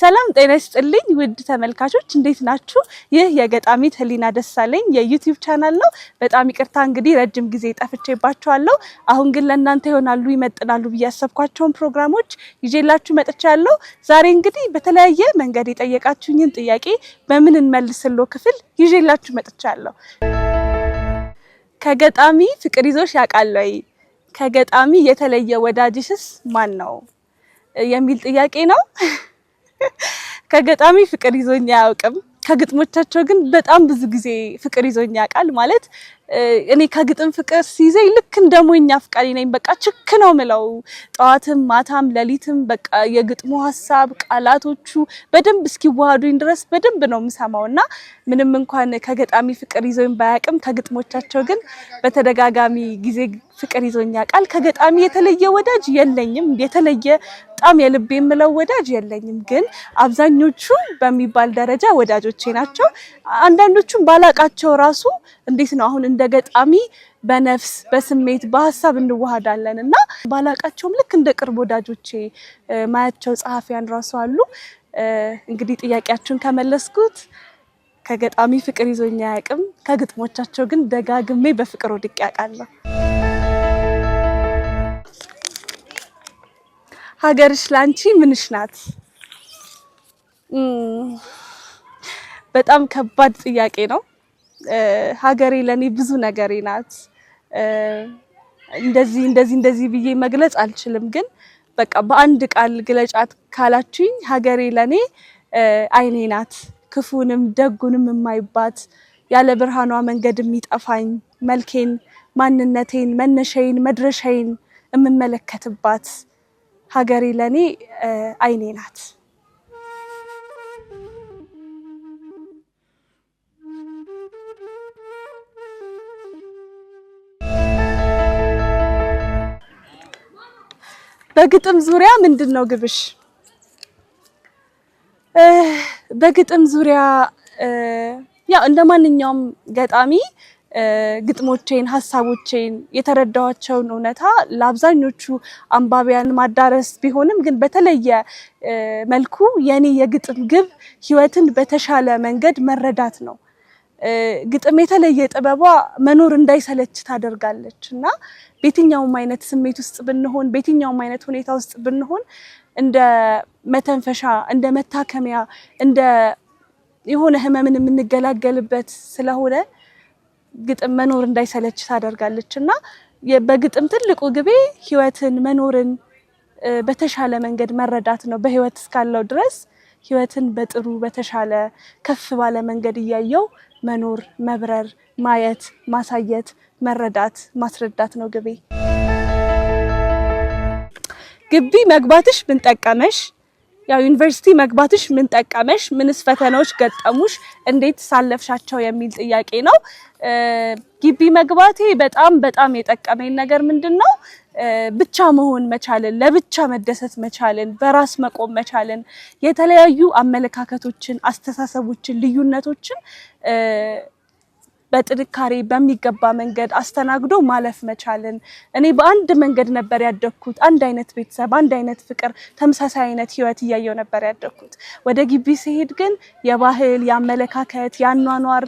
ሰላም ጤና ይስጥልኝ ውድ ተመልካቾች እንዴት ናችሁ? ይህ የገጣሚት ህሊና ደሳለኝ የዩቲዩብ ቻናል ነው። በጣም ይቅርታ እንግዲህ ረጅም ጊዜ ጠፍቼባችኋለሁ። አሁን ግን ለእናንተ ይሆናሉ ይመጥናሉ ብዬ ያሰብኳቸውን ፕሮግራሞች ይዤላችሁ መጥቻለሁ። ዛሬ እንግዲህ በተለያየ መንገድ የጠየቃችሁኝን ጥያቄ በምን እንመልስልዎ ክፍል ይዤላችሁ መጥቻለሁ። ከገጣሚ ፍቅር ይዞሽ ያውቃል ወይ? ከገጣሚ የተለየ ወዳጅሽስ ማን ነው? የሚል ጥያቄ ነው። ከገጣሚ ፍቅር ይዞኝ አያውቅም። ከግጥሞቻቸው ግን በጣም ብዙ ጊዜ ፍቅር ይዞኝ ያውቃል። ማለት እኔ ከግጥም ፍቅር ሲይዘኝ ልክ እንደሞኝ አፍቃሪ ነኝ። በቃ ችክ ነው ምለው ጠዋትም ማታም ሌሊትም በቃ የግጥሙ ሐሳብ ቃላቶቹ በደንብ እስኪዋሃዱኝ ድረስ በደንብ ነው የምሰማውና ምንም እንኳን ከገጣሚ ፍቅር ይዞኝ ባያውቅም ከግጥሞቻቸው ግን በተደጋጋሚ ጊዜ ፍቅር ይዞኝ ያውቃል። ከገጣሚ የተለየ ወዳጅ የለኝም። የተለየ በጣም የልብ የምለው ወዳጅ የለኝም። ግን አብዛኞቹ በሚባል ደረጃ ወዳጆቼ ናቸው። አንዳንዶቹም ባላቃቸው ራሱ እንዴት ነው አሁን እንደ ገጣሚ በነፍስ በስሜት በሐሳብ እንዋሃዳለን እና ባላቃቸውም ልክ እንደ ቅርብ ወዳጆቼ ማያቸው ጸሐፊያን ራሱ አሉ። እንግዲህ ጥያቄያችሁን ከመለስኩት ከገጣሚ ፍቅር ይዞኝ አያውቅም። ከግጥሞቻቸው ግን ደጋግሜ በፍቅር ወድቄ አውቃለሁ። ሀገርሽ ላንቺ ምንሽ ናት? በጣም ከባድ ጥያቄ ነው። ሀገሬ ለኔ ብዙ ነገሬ ናት። እንደዚህ ብዬ መግለጽ አልችልም። ግን በቃ በአንድ ቃል ግለጫት ካላችሁኝ ሀገሬ ለኔ አይኔ ናት። ክፉንም ደጉንም የማይባት ያለ ብርሃኗ መንገድ የሚጠፋኝ መልኬን ማንነቴን መነሻዬን መድረሻዬን የምመለከትባት ሀገሬ ለኔ አይኔ ናት። በግጥም ዙሪያ ምንድነው ግብሽ? በግጥም ዙሪያ ያው እንደማንኛውም ገጣሚ ግጥሞቼን ሐሳቦቼን የተረዳኋቸውን እውነታ ለአብዛኞቹ አንባቢያን ማዳረስ ቢሆንም ግን በተለየ መልኩ የኔ የግጥም ግብ ህይወትን በተሻለ መንገድ መረዳት ነው። ግጥም የተለየ ጥበቧ መኖር እንዳይሰለች ታደርጋለች እና በየትኛውም አይነት ስሜት ውስጥ ብንሆን በየትኛውም አይነት ሁኔታ ውስጥ ብንሆን እንደ መተንፈሻ እንደ መታከሚያ እንደ የሆነ ህመምን የምንገላገልበት ስለሆነ ግጥም መኖር እንዳይሰለች ታደርጋለች እና በግጥም ትልቁ ግቤ ህይወትን መኖርን በተሻለ መንገድ መረዳት ነው። በህይወት እስካለው ድረስ ህይወትን በጥሩ በተሻለ ከፍ ባለ መንገድ እያየው መኖር መብረር ማየት ማሳየት መረዳት ማስረዳት ነው ግቤ። ግቢ መግባትሽ ምን ጠቀመሽ? ያው ዩኒቨርሲቲ መግባትሽ ምን ጠቀመሽ? ምንስ ፈተናዎች ገጠሙሽ? እንዴት ሳለፍሻቸው የሚል ጥያቄ ነው። ግቢ መግባቴ በጣም የጠቀመኝ ነገር ምንድነው? ብቻ መሆን መቻልን ለብቻ መደሰት መቻልን በራስ መቆም መቻልን የተለያዩ አመለካከቶችን አስተሳሰቦችን ልዩነቶችን በጥንካሬ በሚገባ መንገድ አስተናግዶ ማለፍ መቻልን። እኔ በአንድ መንገድ ነበር ያደግኩት። አንድ አይነት ቤተሰብ አንድ አይነት ፍቅር ተመሳሳይ አይነት ህይወት እያየው ነበር ያደግኩት። ወደ ግቢ ሲሄድ ግን የባህል የአመለካከት ያኗኗር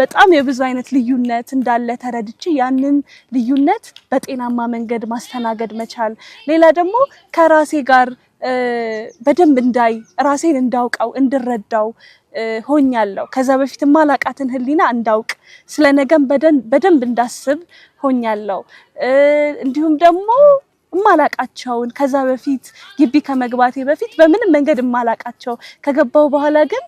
በጣም የብዙ አይነት ልዩነት እንዳለ ተረድቼ ያንን ልዩነት በጤናማ መንገድ ማስተናገድ መቻል ሌላ ደግሞ ከራሴ ጋር በደንብ እንዳይ ራሴን እንዳውቀው እንድረዳው ሆኛለሁ። ከዛ በፊት ማላቃትን ህሊና እንዳውቅ ስለነገም በደንብ እንዳስብ ሆኛለሁ። እንዲሁም ደግሞ ማላቃቸውን ከዛ በፊት ግቢ ከመግባቴ በፊት በምንም መንገድ ማላቃቸው ከገባው በኋላ ግን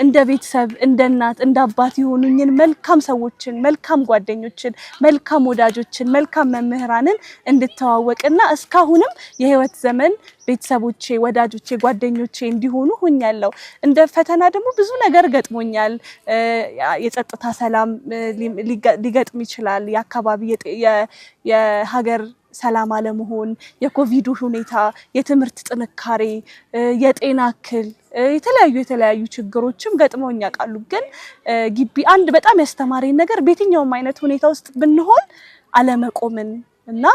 እንደ ቤተሰብ እንደ እናት እንደ አባት የሆኑኝን መልካም ሰዎችን መልካም ጓደኞችን መልካም ወዳጆችን መልካም መምህራንን እንድተዋወቅና እስካሁንም የህይወት ዘመን ቤተሰቦቼ ወዳጆቼ ጓደኞቼ እንዲሆኑ ሆኛለሁ። እንደ ፈተና ደግሞ ብዙ ነገር ገጥሞኛል። የጸጥታ ሰላም ሊገጥም ይችላል። የአካባቢ የሀገር ሰላም አለመሆን የኮቪድ ሁኔታ የትምህርት ጥንካሬ የጤና እክል የተለያዩ ችግሮችም ገጥመውኝ ያውቃሉ። ግን ግቢ አንድ በጣም ያስተማረኝ ነገር በየትኛውም አይነት ሁኔታ ውስጥ ብንሆን አለመቆምን እና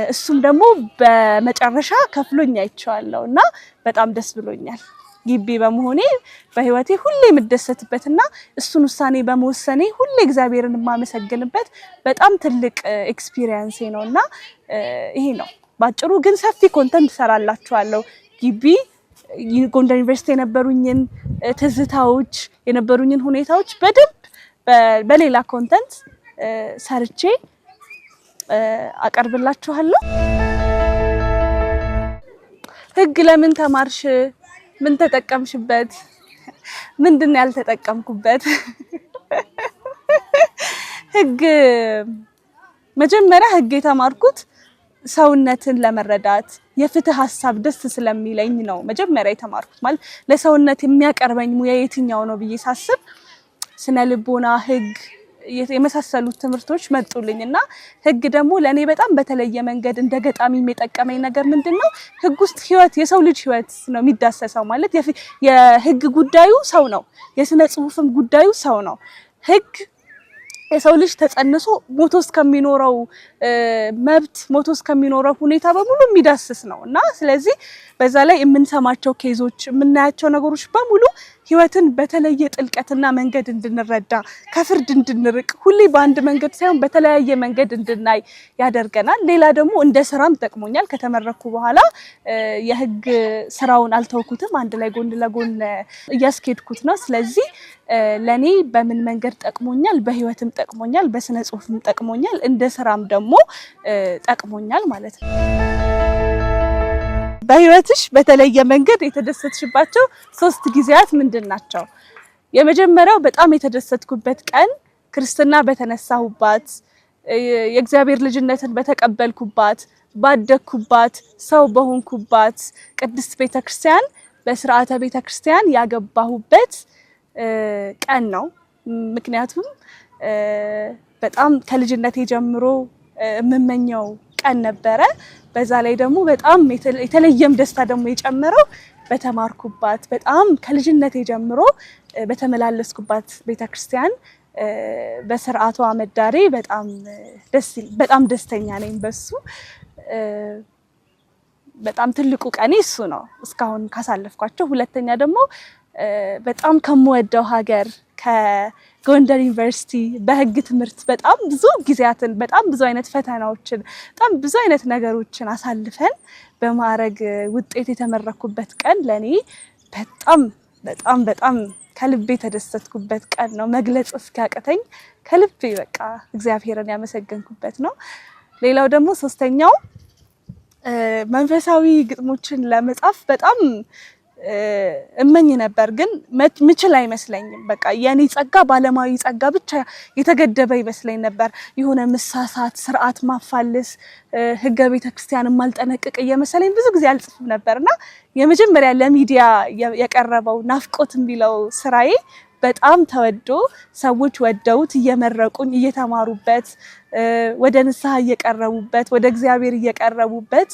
እሱም ደግሞ በመጨረሻ ከፍሎኝ አይቼዋለሁና በጣም ደስ ብሎኛል። ግቢ በመሆኔ በህይወቴ ሁሌ የምደሰትበትና እሱን ውሳኔ በመወሰኔ ሁሌ እግዚአብሔርን የማመሰግንበት በጣም ትልቅ ኤክስፒሪየንስ ነውና ይሄ ነው ባጭሩ። ግን ሰፊ ኮንተንት ሰራላችኋለሁ። ግቢ ጎንደር ዩኒቨርሲቲ የነበሩኝን ትዝታዎች የነበሩኝን ሁኔታዎች በደንብ በሌላ ኮንተንት ሰርቼ አቀርብላችኋለሁ። ህግ ለምን ተማርሽ? ምን ተጠቀምሽበት? ምንድን ያልተጠቀምኩበት? ህግ መጀመሪያ ህግ የተማርኩት ሰውነትን ለመረዳት የፍትህ ሐሳብ ደስ ስለሚለኝ ነው መጀመሪያ የተማርኩት። ማለት ለሰውነት የሚያቀርበኝ ሙያ የትኛው ነው ብዬ ሳስብ ስነ ልቦና፣ ህግ የመሳሰሉት ትምህርቶች መጡልኝና ህግ ደግሞ ለኔ በጣም በተለየ መንገድ እንደ ገጣሚ የጠቀመኝ ነገር ምንድነው? ህግ ውስጥ ህይወት የሰው ልጅ ህይወት ነው የሚዳሰሰው። ማለት የህግ ጉዳዩ ሰው ነው፣ የስነ ጽሁፍም ጉዳዩ ሰው ነው። ህግ የሰው ልጅ ተጸንሶ ሞቶ እስከሚኖረው መብት ሞቶ እስከሚኖረው ሁኔታ በሙሉ የሚዳስስ ነውና ስለዚህ በዛ ላይ የምንሰማቸው ኬዞች የምናያቸው ነገሮች በሙሉ ህይወትን በተለየ ጥልቀትና መንገድ እንድንረዳ ከፍርድ እንድንርቅ ሁሌ በአንድ መንገድ ሳይሆን በተለያየ መንገድ እንድናይ ያደርገናል። ሌላ ደግሞ እንደ ስራም ጠቅሞኛል። ከተመረኩ በኋላ የህግ ስራውን አልተውኩትም፣ አንድ ላይ ጎን ለጎን እያስኬድኩት ነው። ስለዚህ ለኔ በምን መንገድ ጠቅሞኛል? በህይወትም ጠቅሞኛል፣ በስነ ጽሁፍም ጠቅሞኛል፣ እንደ ስራም ደግሞ ጠቅሞኛል ማለት ነው። በህይወትሽ በተለየ መንገድ የተደሰትሽባቸው 3 ጊዜያት ምንድን ናቸው? የመጀመሪያው በጣም የተደሰትኩበት ቀን ክርስትና በተነሳሁባት፣ የእግዚአብሔር ልጅነትን በተቀበልኩባት፣ ባደግኩባት፣ ሰው በሆንኩባት ቅድስት ቤተክርስቲያን በስርዓተ ቤተክርስቲያን ያገባሁበት ቀን ነው። ምክንያቱም በጣም ከልጅነቴ ጀምሮ የምመኘው ቀን ነበረ። በዛ ላይ ደግሞ በጣም የተለየም ደስታ ደግሞ የጨመረው በተማርኩባት በጣም ከልጅነቴ ጀምሮ በተመላለስኩባት ቤተክርስቲያን በስርዓቷ መዳሬ በጣም ደስተኛ ነኝ በሱ። በጣም ትልቁ ቀኔ እሱ ነው እስካሁን ካሳለፍኳቸው። ሁለተኛ ደግሞ በጣም ከምወደው ሀገር ከጎንደር ዩኒቨርሲቲ በህግ ትምህርት በጣም ብዙ ጊዜያትን በጣም ብዙ አይነት ፈተናዎችን በጣም ብዙ አይነት ነገሮችን አሳልፈን በማዕረግ ውጤት የተመረኩበት ቀን ለኔ በጣም በጣም በጣም ከልቤ የተደሰትኩበት ቀን ነው። መግለጽ እስኪያቅተኝ ከልቤ በቃ እግዚአብሔርን ያመሰገንኩበት ነው። ሌላው ደግሞ ሶስተኛው መንፈሳዊ ግጥሞችን ለመጻፍ በጣም እመኝ ነበር፣ ግን ምችል አይመስለኝም። በቃ የኔ ጸጋ ባለማዊ ጸጋ ብቻ የተገደበ ይመስለኝ ነበር። የሆነ መሳሳት፣ ስርዓት ማፋለስ፣ ህገ ቤተክርስቲያን ማልጠነቅቅ እየመሰለኝ ብዙ ጊዜ አልጽፍም ነበርና የመጀመሪያ ለሚዲያ የቀረበው ናፍቆት የሚለው ስራዬ በጣም ተወዶ ሰዎች ወደውት እየመረቁኝ እየተማሩበት ወደ ንስሐ እየቀረቡበት ወደ እግዚአብሔር እየቀረቡበት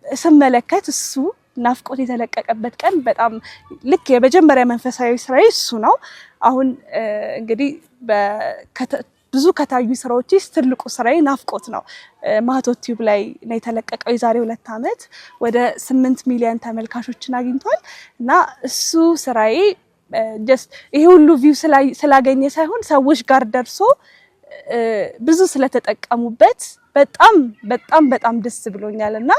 ስመለከት እሱ ናፍቆት የተለቀቀበት ቀን በጣም ልክ የመጀመሪያ መንፈሳዊ ስራዬ እሱ ነው። አሁን እንግዲህ ብዙ ከታዩ ስራዎች ውስጥ ትልቁ ስራዬ ናፍቆት ነው። ማህቶት ቲዩብ ላይ ነው የተለቀቀው የዛሬ 2 ዓመት ወደ 8 ሚሊዮን ተመልካቾችን አግኝቷል እና እሱ ስራዬ ይሄ ሁሉ ቪው ስላገኘ ሳይሆን ሰዎች ጋር ደርሶ ብዙ ስለተጠቀሙበት በጣም በጣም በጣም ደስ ብሎኛል እና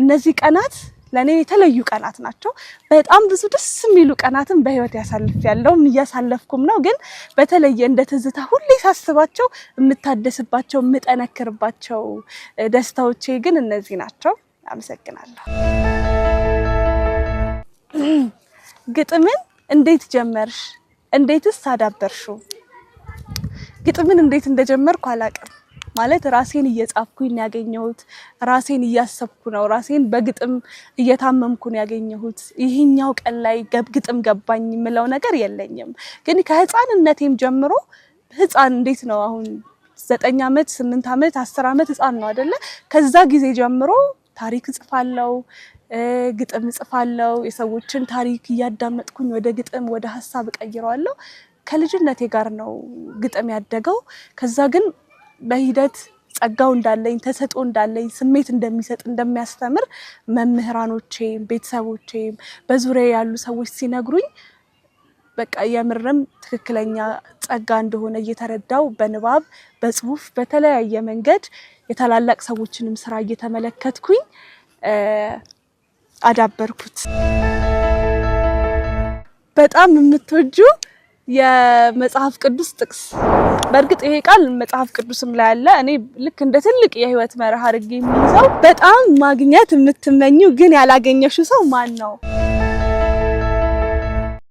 እነዚህ ቀናት ለኔ የተለዩ ቀናት ናቸው። በጣም ብዙ ደስ የሚሉ ቀናትን በህይወት ያሳልፌያለሁ፣ እያሳለፍኩም ነው። ግን በተለየ እንደ ትዝታ ሁሌ ሳስባቸው የምታደስባቸው የምጠነክርባቸው ደስታዎቼ ግን እነዚህ ናቸው። አመሰግናለሁ። ግጥምን እንዴት ጀመርሽ? እንዴትስ አዳበርሽው? ግጥምን እንዴት እንደጀመርኩ አላውቅም። ማለት ራሴን እየጻፍኩኝ ያገኘሁት፣ ራሴን እያሰብኩ ነው፣ ራሴን በግጥም እየታመምኩ ነው ያገኘሁት። ይሄኛው ቀን ላይ ግጥም ገባኝ የምለው ነገር የለኝም። ግን ከህፃንነቴም ጀምሮ ህፃን እንዴት ነው አሁን 9 ዓመት 8 ዓመት 10 ዓመት ህፃን ነው አይደለ? ከዛ ጊዜ ጀምሮ ታሪክ እጽፋለሁ፣ ግጥም እጽፋለሁ። የሰዎችን ታሪክ እያዳመጥኩኝ ወደ ግጥም ወደ ሀሳብ እቀይረዋለሁ። ከልጅነቴ ጋር ነው ግጥም ያደገው። ከዛ ግን በሂደት ጸጋው እንዳለኝ ተሰጦ እንዳለኝ ስሜት እንደሚሰጥ እንደሚያስተምር መምህራኖቼም ቤተሰቦቼም በዙሪያ ያሉ ሰዎች ሲነግሩኝ በቃ የምርም ትክክለኛ ጸጋ እንደሆነ እየተረዳው በንባብ በጽሁፍ በተለያየ መንገድ የታላላቅ ሰዎችንም ስራ እየተመለከትኩኝ አዳበርኩት። በጣም የምትወጁ የመጽሐፍ ቅዱስ ጥቅስ በእርግጥ ይሄ ቃል መጽሐፍ ቅዱስም ላይ አለ። እኔ ልክ እንደ ትልቅ የህይወት መርህ አድርጌ የሚይዘው በጣም ማግኘት የምትመኙ ግን ያላገኘሽው ሰው ማን ነው?